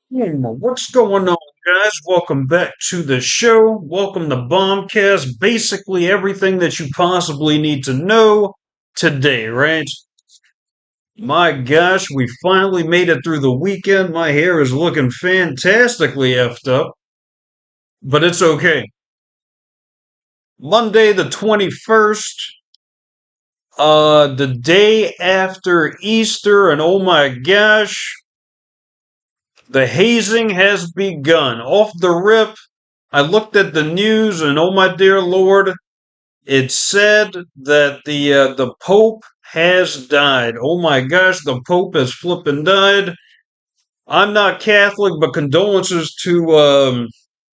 What's going on, guys? Welcome back to the show. Welcome to BombCast. Basically, everything that you possibly need to know today, right? My gosh, we finally made it through the weekend. My hair is looking fantastically effed up, but it's okay. Monday, the 21st, the day after Easter, and oh my gosh, the hazing has begun. Off the rip, I looked at the news, and oh my dear Lord, it said that the Pope has died. Oh my gosh, the Pope has flippin' died. I'm not Catholic, but condolences to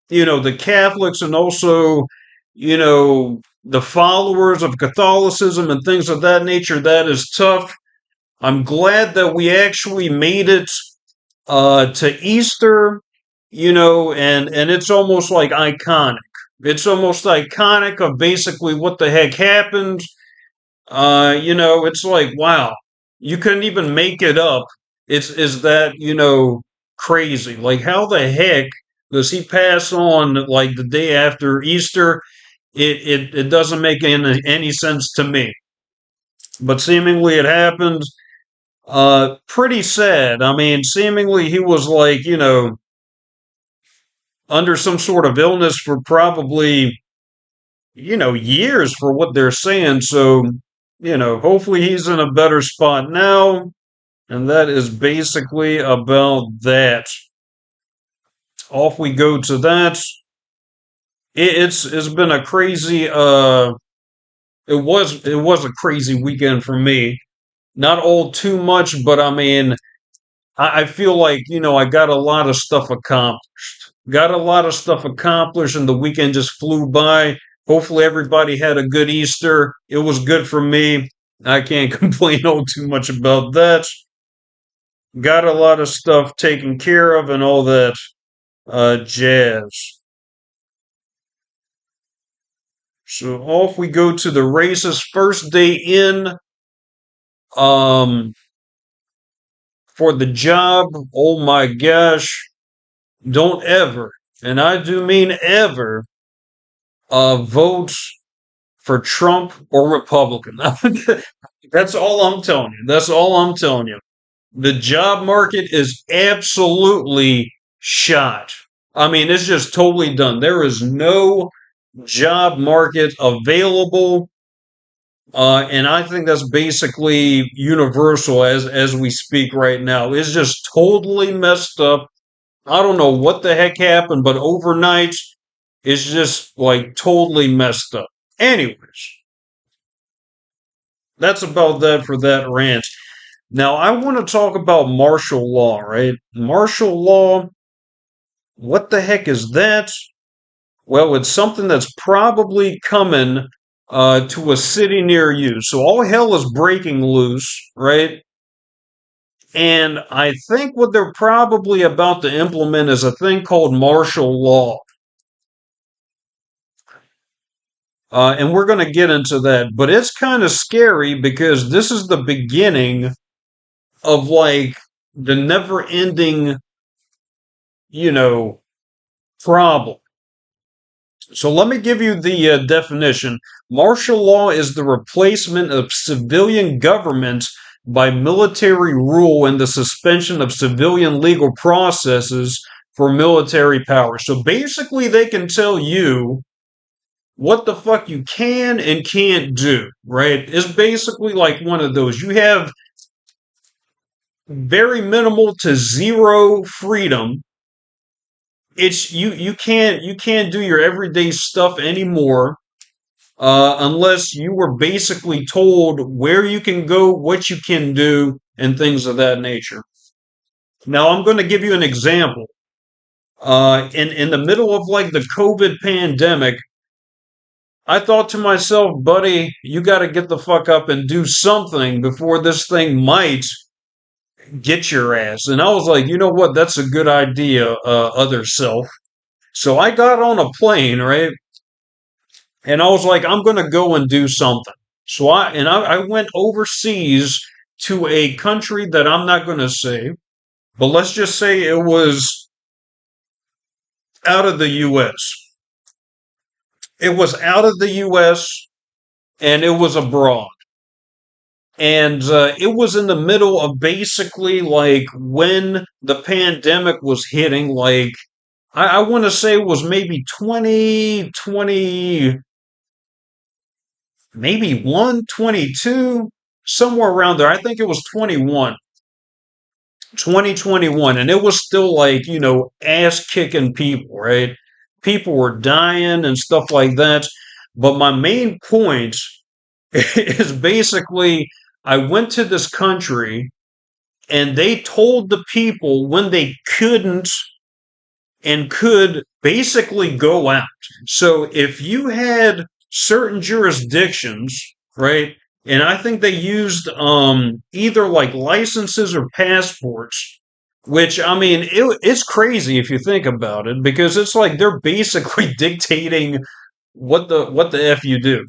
the Catholics and also the followers of Catholicism and things of that nature. That is tough. I'm glad that we actually made it to Easter, and it's almost like iconic. It's almost iconic of basically what the heck happened. It's like wow, you couldn't even make it up. It's is that crazy? Like how the heck does he pass on like the day after Easter? It doesn't make any sense to me. But seemingly it happened. Pretty sad. I mean, seemingly he was like under some sort of illness for probably, years for what they're saying. So, hopefully he's in a better spot now. And that is basically about that. Off we go to that. It's been a crazy it was a crazy weekend for me. Not all too much, but I mean I feel like, I got a lot of stuff accomplished. Got a lot of stuff accomplished, and the weekend just flew by. Hopefully, everybody had a good Easter. It was good for me. I can't complain all too much about that. Got a lot of stuff taken care of and all that jazz. So off we go to the races. First day in um, for the job. Oh my gosh. Don't ever, and I do mean ever, vote for Trump or Republican. That's all I'm telling you. That's all I'm telling you. The job market is absolutely shot. I mean, it's just totally done. There is no job market available. And I think that's basically universal as we speak right now. It's just totally messed up. I don't know what the heck happened, but overnight it's just like totally messed up. Anyways, that's about that for that rant. Now I want to talk about martial law, right? Martial law, what the heck is that? Well, it's something that's probably coming to a city near you. So all hell is breaking loose, right? And I think what they're probably about to implement is a thing called martial law. And we're going to get into that, but it's kind of scary because this is the beginning of like the never ending, you know, problem. So let me give you the definition. Martial law is the replacement of civilian government by military rule and the suspension of civilian legal processes for military power. So basically, they can tell you what the fuck you can and can't do, right? It's basically like one of those. You have very minimal to zero freedom. It's you can't do your everyday stuff anymore unless you were basically told where you can go, what you can do, and things of that nature. Now I'm going to give you an example. In the middle of like the COVID pandemic, I thought to myself, buddy, you got to get the fuck up and do something before this thing might get your ass. And I was like, you know what? That's a good idea, other self. So I got on a plane, right? And I was like, I'm going to go and do something. So I went overseas to a country that I'm not going to say. but let's just say it was out of the U.S. It was out of the U.S. and it was abroad. And it was in the middle of basically like when the pandemic was hitting, like I want to say it was maybe 2020, maybe 122, somewhere around there. I think it was 2021, and it was still like, ass kicking people, right? People were dying and stuff like that. But my main point is basically I went to this country and they told the people when they couldn't and could basically go out. So if you had certain jurisdictions, right? And I think they used either like licenses or passports, which I mean it's crazy if you think about it because it's like they're basically dictating what the f you do.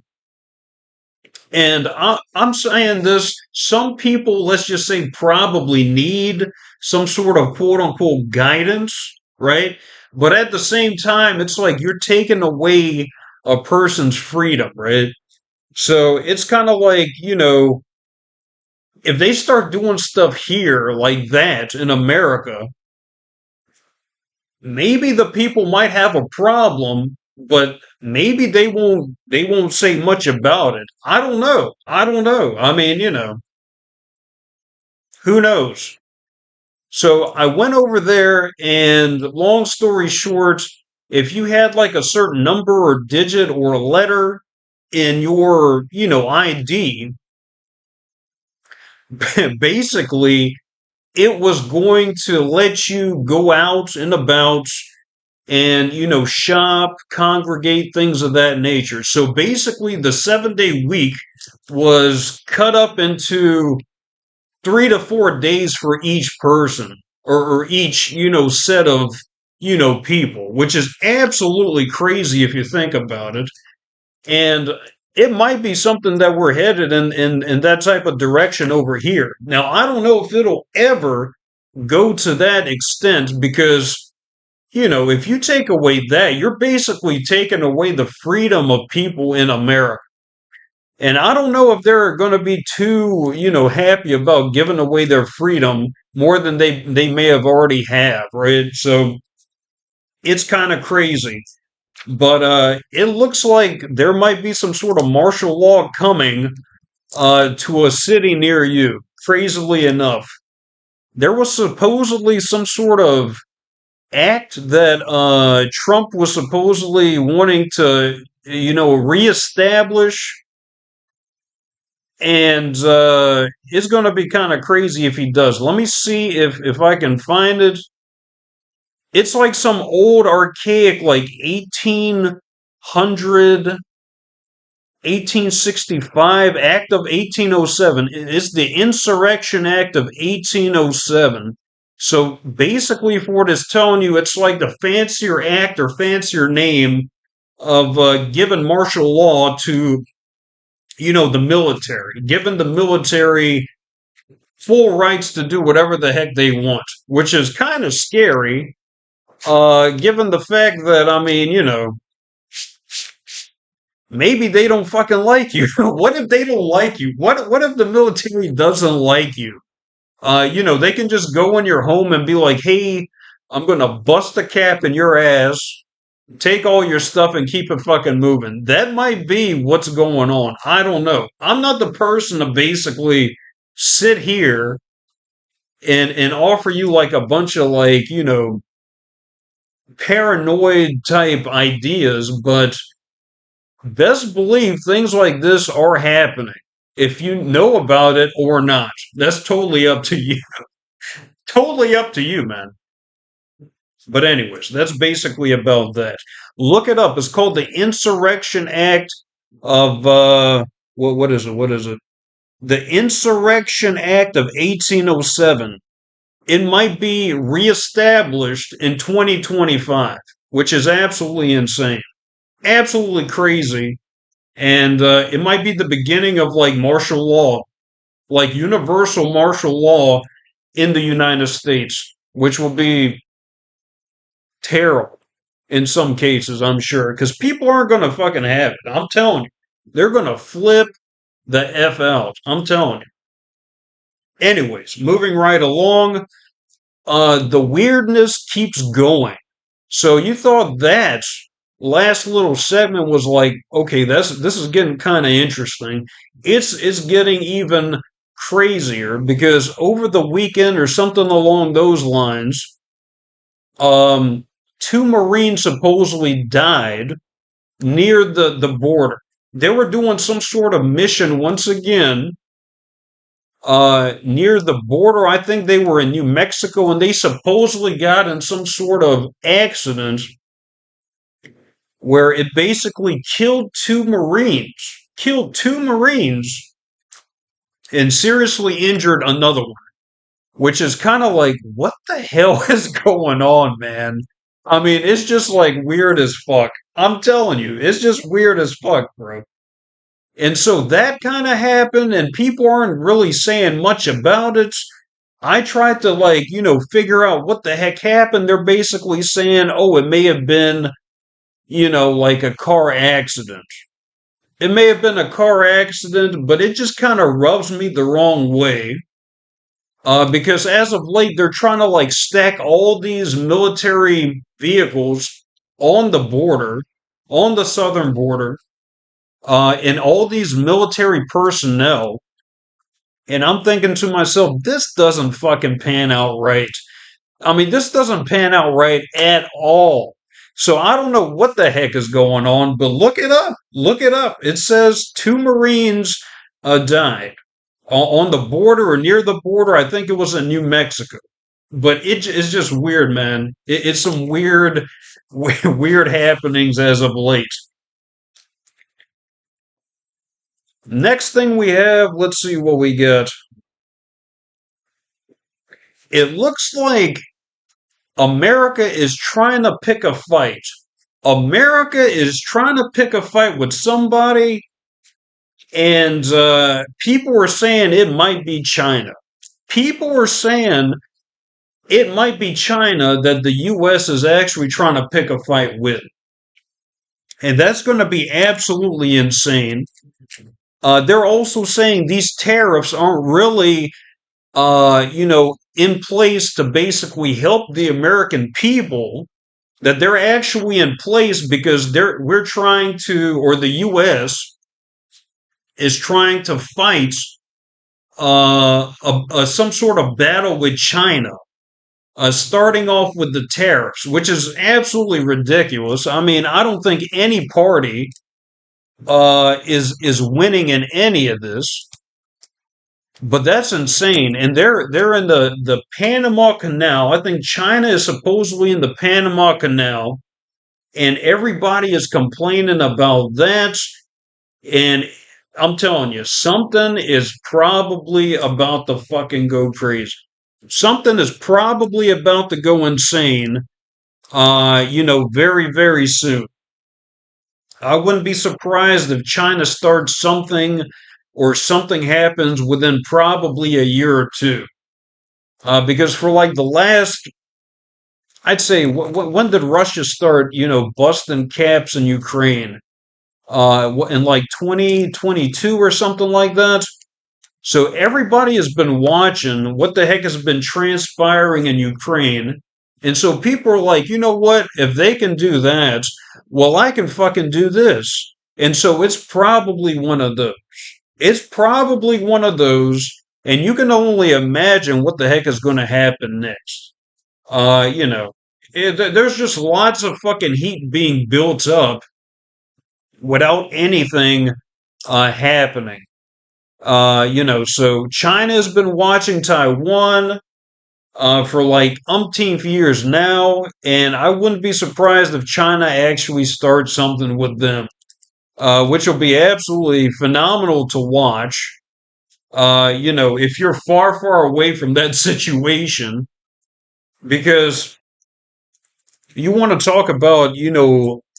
And I'm saying this, some people, let's just say, probably need some sort of quote unquote guidance, right? But at the same time, it's like you're taking away a person's freedom, right? So it's kind of like, if they start doing stuff here like that in America, maybe the people might have a problem, but maybe they won't say much about it. I don't know. I don't know. I mean, who knows? So I went over there and long story short, if you had like a certain number or digit or letter in your, ID, basically it was going to let you go out and about and shop, congregate, things of that nature. So basically the 7-day week was cut up into 3 to 4 days for each person, or each set of people, which is absolutely crazy if you think about it. And it might be something that we're headed in that type of direction over here. Now I don't know if it'll ever go to that extent because if you take away that, you're basically taking away the freedom of people in America. And I don't know if they're going to be too, happy about giving away their freedom more than they may have already have, right? So it's kind of crazy. But it looks like there might be some sort of martial law coming to a city near you. Crazily enough, there was supposedly some sort of act that Trump was supposedly wanting to, reestablish, and it's going to be kind of crazy if he does. Let me see if I can find it. It's like some old archaic, like 1865 Act of 1807. It's the Insurrection Act of 1807. So basically, for what it's telling you, it's like the fancier act or fancier name of giving martial law to, the military, giving the military full rights to do whatever the heck they want, which is kind of scary, given the fact that, I mean, maybe they don't fucking like you. What if they don't like you? What if the military doesn't like you? They can just go in your home and be like, hey, I'm gonna bust a cap in your ass, take all your stuff and keep it fucking moving. That might be what's going on. I don't know. I'm not the person to basically sit here and offer you like a bunch of like, paranoid type ideas, but best believe things like this are happening. If you know about it or not, that's totally up to you. Totally up to you, man. But anyways, that's basically about that. Look it up. It's called the Insurrection Act of what is it? What is it? The Insurrection Act of 1807. It might be reestablished in 2025, which is absolutely insane. Absolutely crazy. And it might be the beginning of like martial law, like universal martial law in the United States. which will be terrible in some cases, I'm sure, because people aren't going to fucking have it. I'm telling you. They're going to flip the F out. I'm telling you. Anyways, moving right along, the weirdness keeps going. So you thought that last little segment was like, okay, this is getting kind of interesting. It's getting even crazier because over the weekend or something along those lines, um, two Marines supposedly died near the border. They were doing some sort of mission once again near the border. I think they were in New Mexico, and they supposedly got in some sort of accident where it basically killed two Marines, and seriously injured another one, which is kind of like, what the hell is going on, man? I mean, it's just like weird as fuck. I'm telling you, it's just weird as fuck, bro. And so that kind of happened, and people aren't really saying much about it. I tried to, like, figure out what the heck happened. They're basically saying, oh, it may have been, like a car accident. It may have been a car accident, but it just kind of rubs me the wrong way. Because as of late, they're trying to, like, stack all these military vehicles on the border, on the southern border, and all these military personnel. And I'm thinking to myself, this doesn't fucking pan out right. I mean, this doesn't pan out right at all. So I don't know what the heck is going on, but look it up. Look it up. It says two Marines died on the border or near the border. I think it was in New Mexico. But it's just weird, man. It's some weird, weird happenings as of late. Next thing we have, let's see what we got. It looks like America is trying to pick a fight. America is trying to pick a fight with somebody, and people were saying it might be China. People were saying it might be China that the U.S. is actually trying to pick a fight with. And that's going to be absolutely insane. They're also saying these tariffs aren't really, in place to basically help the American people, that they're actually in place because we're trying to, or the U.S. is trying to fight some sort of battle with China, starting off with the tariffs, which is absolutely ridiculous. I mean, I don't think any party is winning in any of this. But that's insane, and they're in the Panama Canal. I think China is supposedly in the Panama Canal, and everybody is complaining about that. And I'm telling you, something is probably about to fucking go crazy. Something is probably about to go insane. Very very soon. I wouldn't be surprised if China starts something or something happens within probably a year or two. Because for like the last, I'd say, when did Russia start, busting caps in Ukraine? In like 2022 or something like that. So everybody has been watching what the heck has been transpiring in Ukraine. And so people are like, you know what? If they can do that, well, I can fucking do this. And so it's probably one of those. It's probably one of those. And you can only imagine what the heck is going to happen next. Uh, you know, there's just lots of fucking heat being built up without anything happening. So China has been watching Taiwan for like umpteenth years now, and I wouldn't be surprised if China actually starts something with them, which will be absolutely phenomenal to watch. If you're far, far away from that situation, because you want to talk about,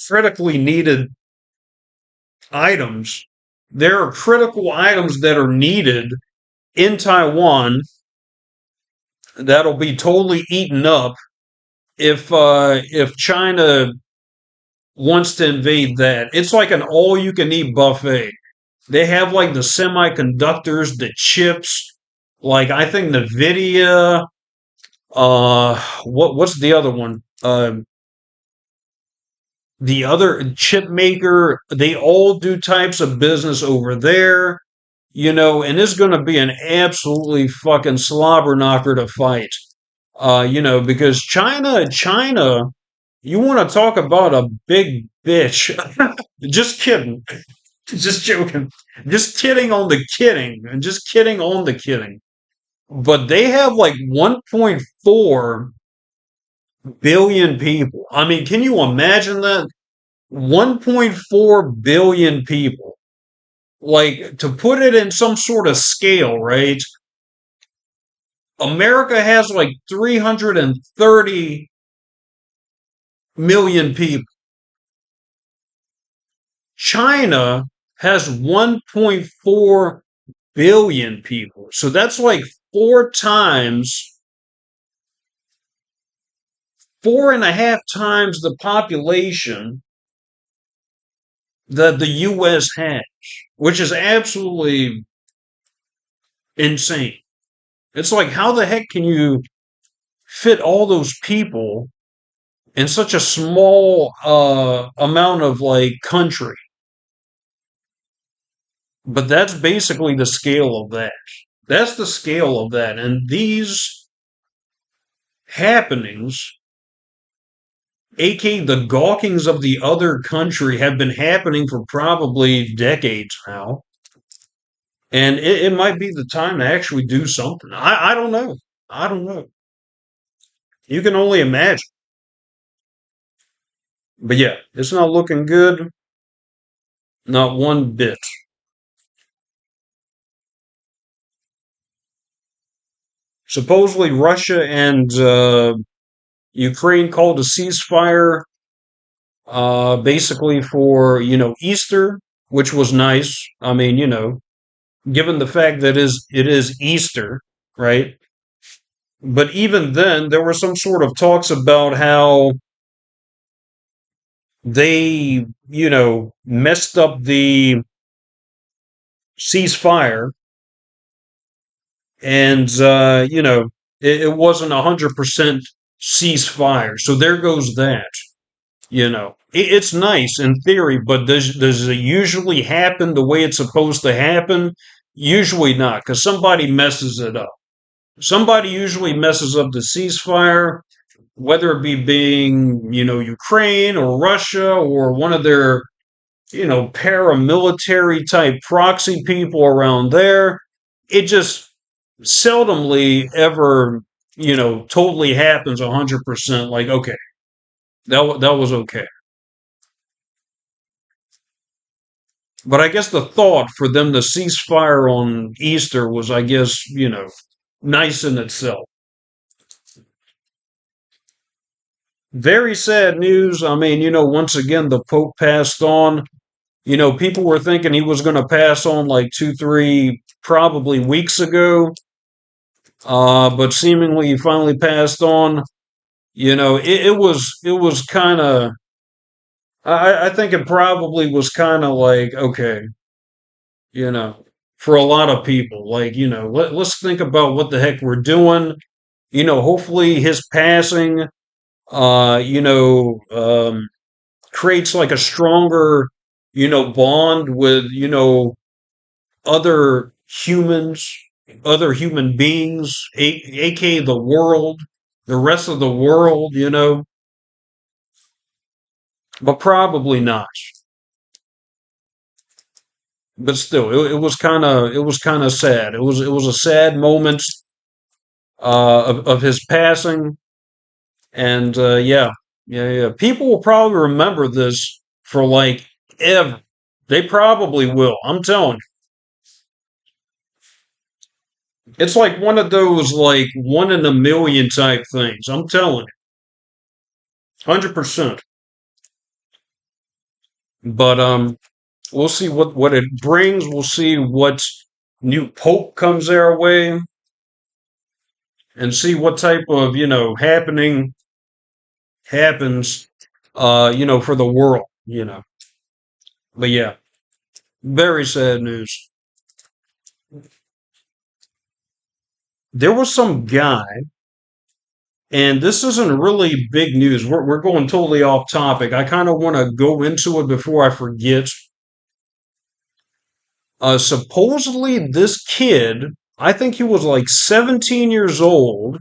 critically needed items. There are critical items that are needed in Taiwan that'll be totally eaten up if China wants to invade that. It's like an all you can eat buffet. They have like the semiconductors, the chips, like I think Nvidia, what's the other one? The other chip maker, they all do types of business over there, and it's going to be an absolutely fucking slobber knocker to fight. Because China, you want to talk about a big bitch. Just kidding. Just joking. Just kidding on the kidding. And just kidding on the kidding. But they have like 1.4 billion people. I mean, can you imagine that? 1.4 billion people. Like, to put it in some sort of scale, right? America has like 330 million people. China has 1.4 billion people. So that's like four and a half times the population that the US has, which is absolutely insane. It's like, how the heck can you fit all those people in such a small amount of like country? But that's basically the scale of that. That's the scale of that. And these happenings, aka the gawkings of the other country, have been happening for probably decades now. And it might be the time to actually do something. I don't know. I don't know. You can only imagine. But yeah, it's not looking good. Not one bit. Supposedly, Russia and Ukraine called a ceasefire basically for, Easter, which was nice. I mean, given the fact that it is Easter, right? But even then, there were some sort of talks about how they, messed up the ceasefire, and it wasn't 100% ceasefire. So there goes that. It's nice in theory, but does it usually happen the way it's supposed to happen? Usually not, because somebody messes it up. Somebody usually messes up the ceasefire, whether it be being, Ukraine or Russia or one of their, paramilitary type proxy people around there. It just seldomly ever, totally happens 100%. Like, okay, that was okay. But I guess the thought for them to cease fire on Easter was, I guess, nice in itself. Very sad news. I mean, once again, the Pope passed on. People were thinking he was going to pass on like 2, 3, probably weeks ago, but seemingly he finally passed on. It was kind of. I think it probably was kind of like, okay, you know, for a lot of people. Like, let's think about what the heck we're doing. Hopefully his passing, uh, you know, um, creates like a stronger, bond with, other humans, other human beings, aka the world, the rest of the world, but probably not. But still, it was kind of sad. It was a sad moment of his passing, and yeah, yeah, yeah. People will probably remember this for like ever. They probably will. I'm telling you, it's like one of those like one in a million type things. I'm telling you, 100%. But we'll see what it brings. We'll see what new pope comes our way, and see what type of, happening happens, for the world. But yeah, very sad news. There was some guy, and this isn't really big news. We're going totally off topic. I kind of want to go into it before I forget. Supposedly, this kid, I think he was like 17 years old,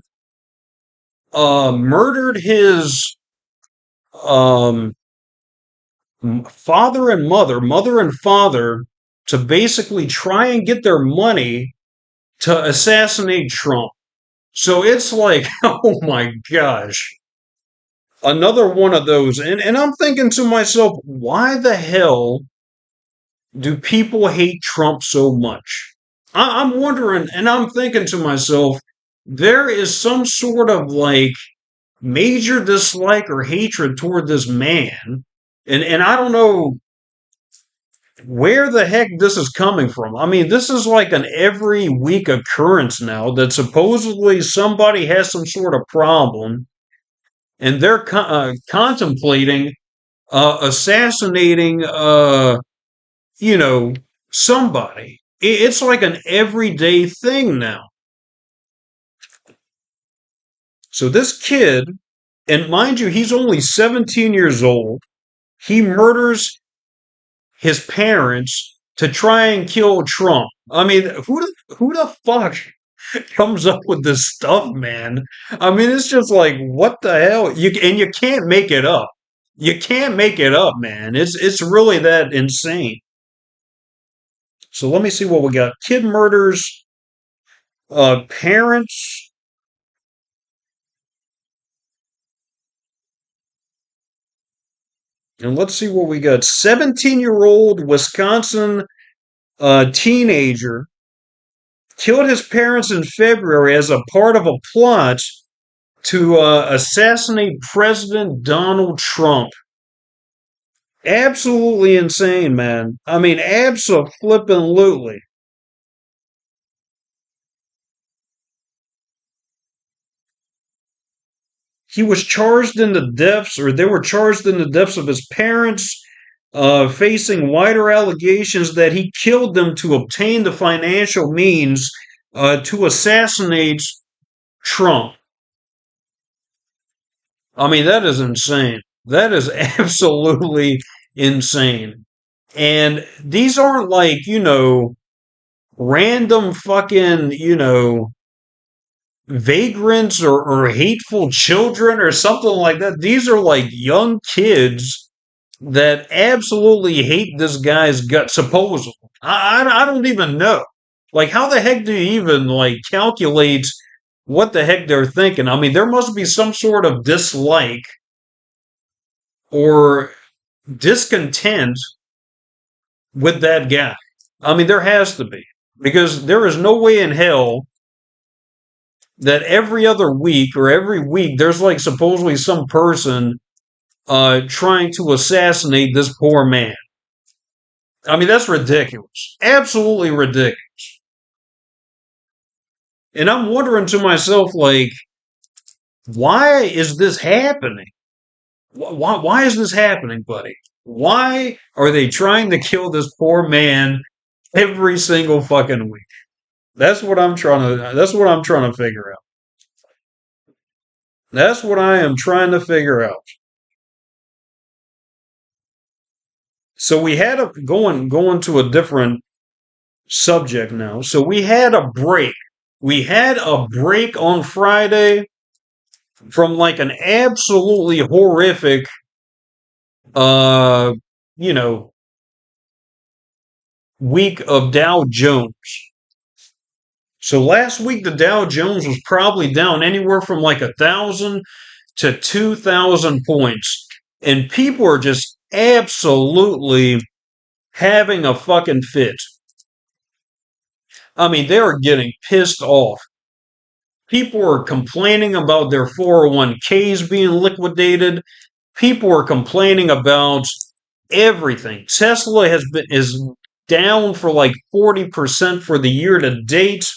murdered his um, father and mother and father, to basically try and get their money to assassinate Trump. So it's like, oh my gosh, another one of those. And I'm thinking to myself, why the hell do people hate Trump so much? I'm wondering, and I'm thinking to myself, there is some sort of like major dislike or hatred toward this man. And I don't know where the heck this is coming from. I mean, this is like an every week occurrence now that supposedly somebody has some sort of problem and they're contemplating assassinating, you know, somebody. It's like an everyday thing now. So this kid, and mind you, he's only 17 years old. He murders his parents to try and kill Trump. I mean, who the fuck comes up with this stuff, man? I mean, it's just like, what the hell? You can't make it up. You can't make it up, man. It's really that insane. So let me see what we got. Kid murders parents. And let's see what we got. 17-year-old Wisconsin teenager killed his parents in February as a part of a plot to assassinate President Donald Trump. Absolutely insane, man. I mean, absolutely. He was charged in the deaths, or they were charged in the deaths of his parents, facing wider allegations that he killed them to obtain the financial means to assassinate Trump. I mean, that is insane. That is absolutely insane. And these aren't like, random fucking, vagrants or hateful children or something like that. These are like young kids that absolutely hate this guy's gut, supposedly. I don't even know. Like, how the heck do you even, like, calculate what the heck they're thinking? I mean, there must be some sort of dislike or discontent with that guy. I mean, there has to be. Because there is no way in hell that every other week or every week there's like supposedly some person trying to assassinate this poor man. I mean, that's ridiculous. Absolutely ridiculous. And I'm wondering to myself, like, why is this happening? Why is this happening, buddy? Why are they trying to kill this poor man every single fucking week? That's what I'm trying to figure out. That's what I am trying to figure out. So we had a going to a different subject now. So we had a break. We had a break on Friday from like an absolutely horrific uh you know week of Dow Jones. So last week the Dow Jones was probably down anywhere from like 1,000 to 2,000 points. And people are just absolutely having a fucking fit. I mean, they are getting pissed off. People are complaining about their 401ks being liquidated. People are complaining about everything. Tesla is down for like 40% for the year to date.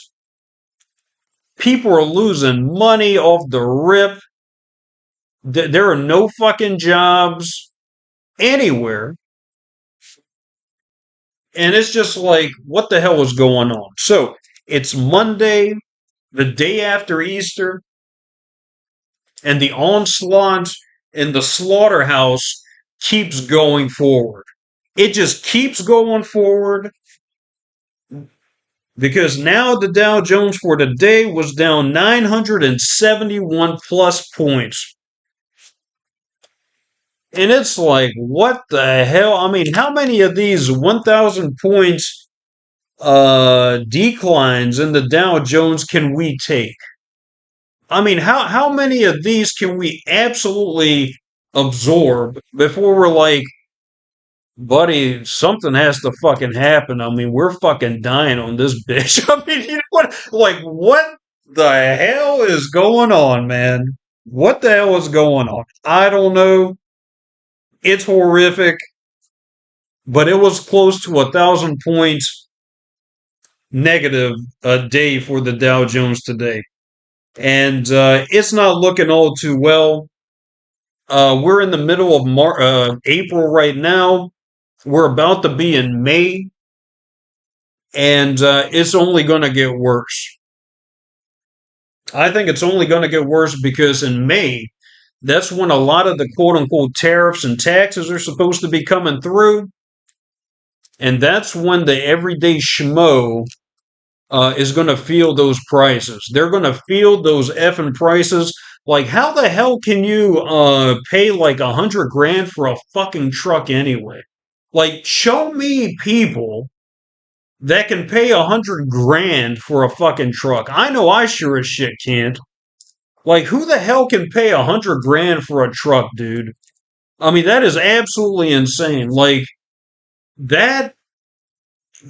People are losing money off the rip. There are no fucking jobs anywhere. And it's just like, what the hell is going on? So it's Monday, the day after Easter, and the onslaught in the slaughterhouse keeps going forward. It just keeps going forward because now the Dow Jones for the day was down 971 plus points. And it's like, what the hell? I mean, how many of these 1,000 points declines in the Dow Jones can we take? I mean, how many of these can we absolutely absorb before we're like, buddy, something has to fucking happen. I mean, we're fucking dying on this bitch. I mean, you know what? Like, what the hell is going on, man? What the hell is going on? I don't know. It's horrific, but it was close to 1,000 points negative a day for the Dow Jones today. And it's not looking all too well. We're in the middle of April right now. We're about to be in May, and it's only going to get worse. I think it's only going to get worse because in May, that's when a lot of the quote unquote tariffs and taxes are supposed to be coming through. And that's when the everyday schmo is going to feel those prices. They're going to feel those effing prices. Like, how the hell can you pay like 100 grand for a fucking truck anyway? Like, show me people that can pay 100 grand for a fucking truck. I know I sure as shit can't. Like, who the hell can pay 100 grand for a truck, dude? I mean, that is absolutely insane. Like, that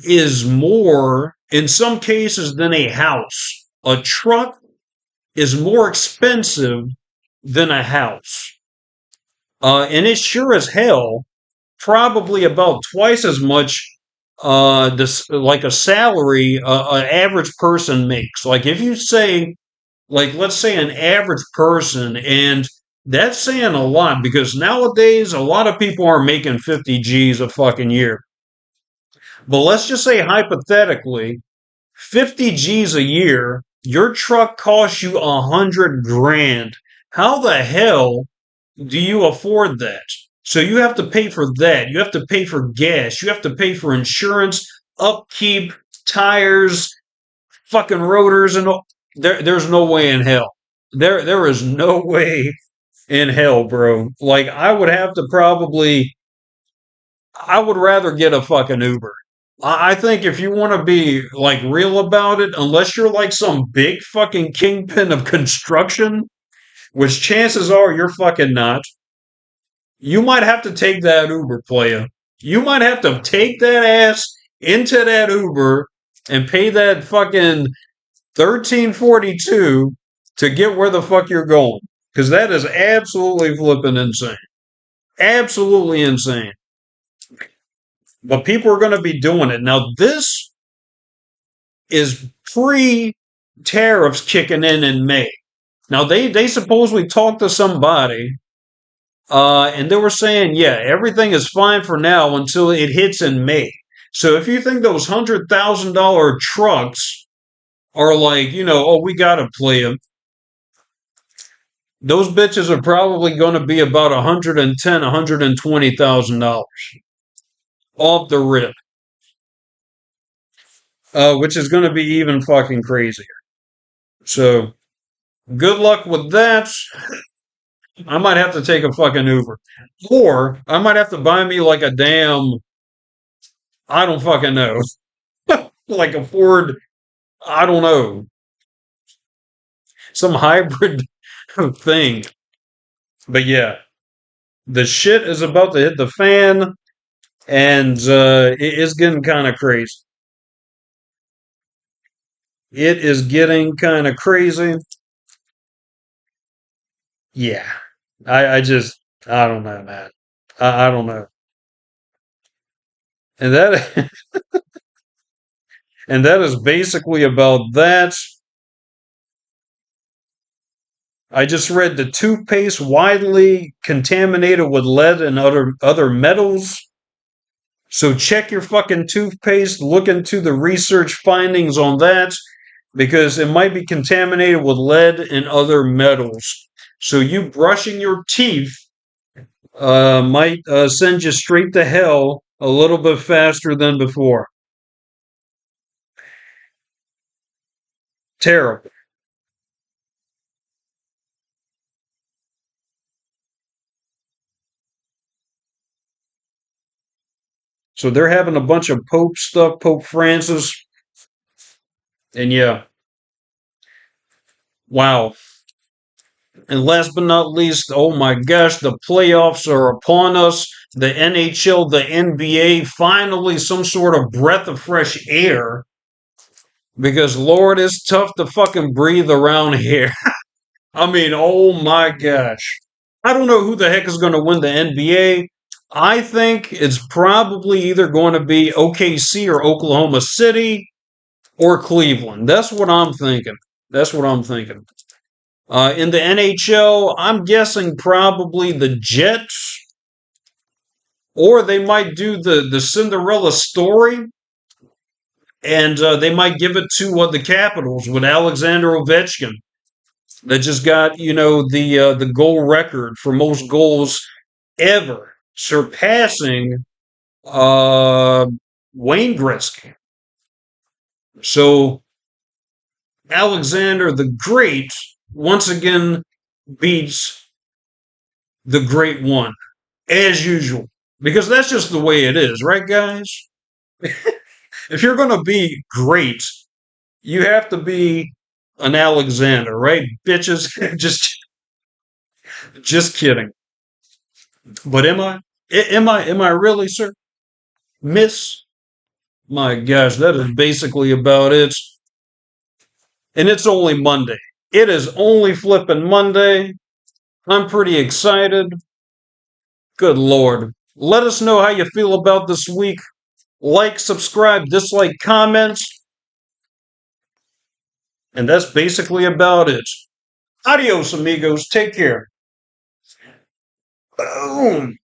is more in some cases than a house. A truck is more expensive than a house. And it's sure as hell probably about twice as much this like a salary an average person makes. Like if you say, like let's say an average person, and that's saying a lot because nowadays a lot of people are making 50 G's a fucking year. But let's just say hypothetically, 50 G's a year, your truck costs you 100 grand. How the hell do you afford that? So you have to pay for that. You have to pay for gas. You have to pay for insurance, upkeep, tires, fucking rotors, and all. There's no way in hell. There is no way in hell, bro. Like I would have to probably. I would rather get a fucking Uber. I think if you want to be like real about it, unless you're like some big fucking kingpin of construction, which chances are you're fucking not, you might have to take that Uber, playa. You might have to take that ass into that Uber and pay that fucking 13.42 to get where the fuck you're going. Because that is absolutely flipping insane. Absolutely insane. But people are going to be doing it. Now, this is pre tariffs kicking in May. Now, they supposedly talked to somebody, and they were saying, yeah, everything is fine for now until it hits in May. So if you think those $100,000 trucks are like, oh, we got to play them, those bitches are probably going to be about $110,000, $120,000 off the rip, which is going to be even fucking crazier. So good luck with that. I might have to take a fucking Uber. Or I might have to buy me like a damn, I don't fucking know, like a Ford, I don't know, some hybrid thing. But yeah, the shit is about to hit the fan, and it is getting kind of crazy. It is getting kind of crazy. Yeah. I just, I don't know, man. I don't know. And that, and that is basically about that. I just read the toothpaste widely contaminated with lead and other metals. So check your fucking toothpaste, look into the research findings on that because it might be contaminated with lead and other metals. So you brushing your teeth might send you straight to hell a little bit faster than before. Terrible. So they're having a bunch of Pope stuff, Pope Francis, and yeah, wow. And last but not least, oh my gosh, the playoffs are upon us. The NHL, the NBA, finally some sort of breath of fresh air. Because Lord, it's tough to fucking breathe around here. I mean, oh my gosh. I don't know who the heck is going to win the NBA. I think it's probably either going to be OKC or Oklahoma City or Cleveland. That's what I'm thinking. That's what I'm thinking. In the NHL, I'm guessing probably the Jets, or they might do the Cinderella story, and they might give it to the Capitals with Alexander Ovechkin that just got the goal record for most goals ever, surpassing uh, Wayne Gretzky. So Alexander the Great once again beats the Great One as usual, because that's just the way it is, right, guys? If you're going to be great, you have to be an Alexander, right, bitches? Just kidding. But am I? Am I really, sir? Miss? My gosh, that is basically about it. And it's only Monday. It is only flipping Monday. I'm pretty excited. Good Lord. Let us know how you feel about this week. Like, subscribe, dislike, comments. And that's basically about it. Adios, amigos. Take care. Boom.